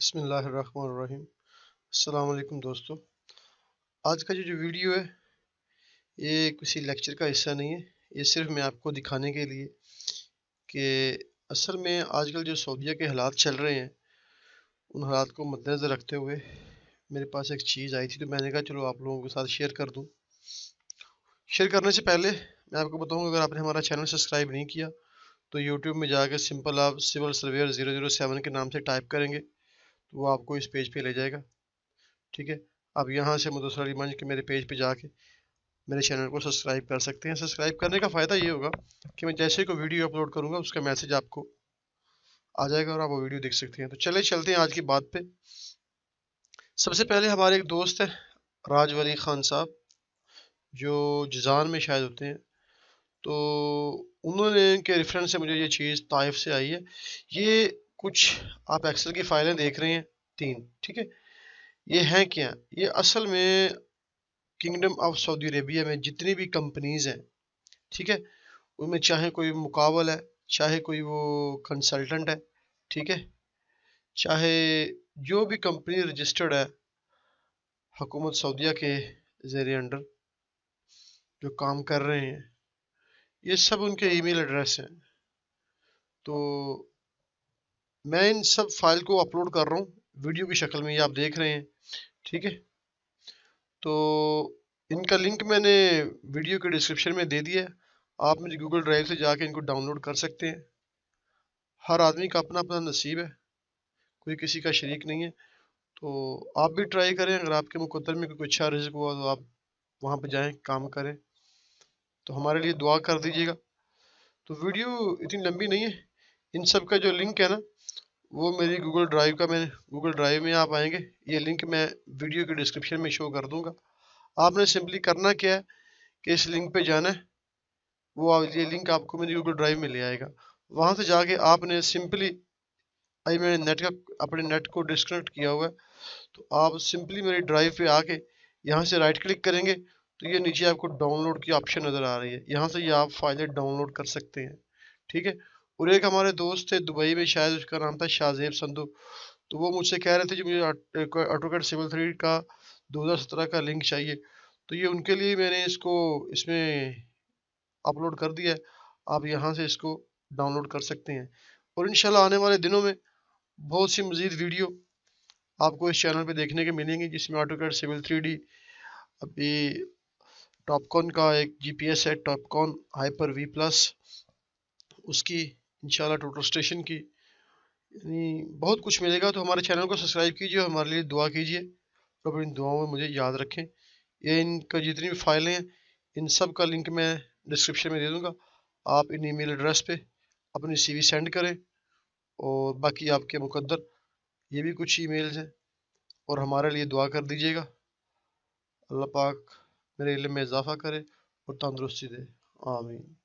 बिस्मिल्लाहिर्रहमानिर्रहीम। अस्सलाम वालेकुम दोस्तों। आज का जो वीडियो है ये किसी लेक्चर का हिस्सा नहीं है। ये सिर्फ मैं आपको दिखाने के लिए कि असल में आजकल जो सऊदीया के हालात चल रहे हैं उन हालात को मद्देनज़र रखते हुए मेरे पास एक चीज़ आई थी, तो मैंने कहा चलो आप लोगों के साथ शेयर कर दूं। शेयर करने से पहले मैं आपको बताऊंगा, अगर आपने हमारा चैनल सब्सक्राइब नहीं किया तो यूट्यूब में जाकर सिंपल आप सिविल सर्वेयर 007 के नाम से टाइप करेंगे तो वो आपको इस पेज पे ले जाएगा। ठीक है, आप यहाँ से मुदस्सर मंच के मेरे पेज पे जाके मेरे चैनल को सब्सक्राइब कर सकते हैं। सब्सक्राइब करने का फ़ायदा ये होगा कि मैं जैसे ही कोई वीडियो अपलोड करूँगा उसका मैसेज आपको आ जाएगा और आप वो वीडियो देख सकते हैं। तो चले चलते हैं आज की बात पे। सबसे पहले हमारे एक दोस्त है राज वली खान साहब, जो जिजान में शायद होते हैं, तो उन्होंने के रेफरेंस से मुझे ये चीज़ ताइफ से आई है। ये कुछ आप एक्सेल की फाइलें देख रहे हैं 3, ठीक है। ये हैं क्या? ये असल में किंगडम ऑफ सऊदी अरेबिया में जितनी भी कंपनीज़ हैं, ठीक है, उनमें चाहे कोई मुकावल है, चाहे कोई वो कंसल्टेंट है, ठीक है, चाहे जो भी कंपनी रजिस्टर्ड है हुकूमत सऊदीया के ज़ेरे अंडर जो काम कर रहे हैं, ये सब उनके ईमेल एड्रेस हैं। तो मैं इन सब फाइल को अपलोड कर रहा हूँ वीडियो की शक्ल में, ये आप देख रहे हैं, ठीक है। तो इनका लिंक मैंने वीडियो के डिस्क्रिप्शन में दे दिया है। आप मुझे गूगल ड्राइव से जाके इनको डाउनलोड कर सकते हैं। हर आदमी का अपना अपना नसीब है, कोई किसी का शरीक नहीं है। तो आप भी ट्राई करें, अगर आपके मुकद्दर में कोई अच्छा रिज़्क हुआ तो आप वहाँ पे जाएं, काम करें। तो हमारे लिए दुआ कर दीजिएगा। तो वीडियो इतनी लंबी नहीं है। इन सब का जो लिंक है ना, वो मेरी गूगल ड्राइव में आप आएंगे, ये लिंक मैं वीडियो के डिस्क्रिप्शन में शो कर दूंगा। आपने सिंपली करना क्या है कि इस लिंक पे जाना है, ये लिंक आपको मेरी गूगल ड्राइव में ले आएगा। वहाँ से जाके आपने सिंपली, अभी मैंने अपने नेट को डिस्कनेक्ट किया हुआ है, तो आप सिंपली मेरी ड्राइव पे आके यहाँ से राइट क्लिक करेंगे तो ये नीचे आपको डाउनलोड की ऑप्शन नज़र आ रही है। यहाँ से ये आप फाइलें डाउनलोड कर सकते हैं, ठीक है। और एक हमारे दोस्त थे दुबई में, शायद उसका नाम था शाहजेब संधू, तो वो मुझसे कह रहे थे कि मुझे ऑटोकैड सिविल 3 का 2017 का लिंक चाहिए। तो ये उनके लिए मैंने इसको इसमें अपलोड कर दिया है। आप यहाँ से इसको डाउनलोड कर सकते हैं। और इंशाल्लाह आने वाले दिनों में बहुत सी मज़ीद वीडियो आपको इस चैनल पे देखने के मिलेंगे, जिसमें ऑटोकैड सिविल 3D, अभी टॉपकॉन का एक जीपीएस है, टॉपकॉन हाइपर वी प्लस, उसकी इंशाल्लाह टोटल स्टेशन की, यानी बहुत कुछ मिलेगा। तो हमारे चैनल को सब्सक्राइब कीजिए, हमारे लिए दुआ कीजिए और अपनी दुआओं में मुझे याद रखें। ये इनका जितनी भी फाइलें हैं इन सब का लिंक मैं डिस्क्रिप्शन में दे दूँगा। आप इन ईमेल एड्रेस पे अपनी सीवी सेंड करें, और बाकी आपके मुकद्दर ये भी कुछ ईमेल्स हैं, और हमारे लिए दुआ कर दीजिएगा। अल्लाह पाक मेरे इल्म में इजाफ़ा करे और तंदुरुस्ती दे, आमीन।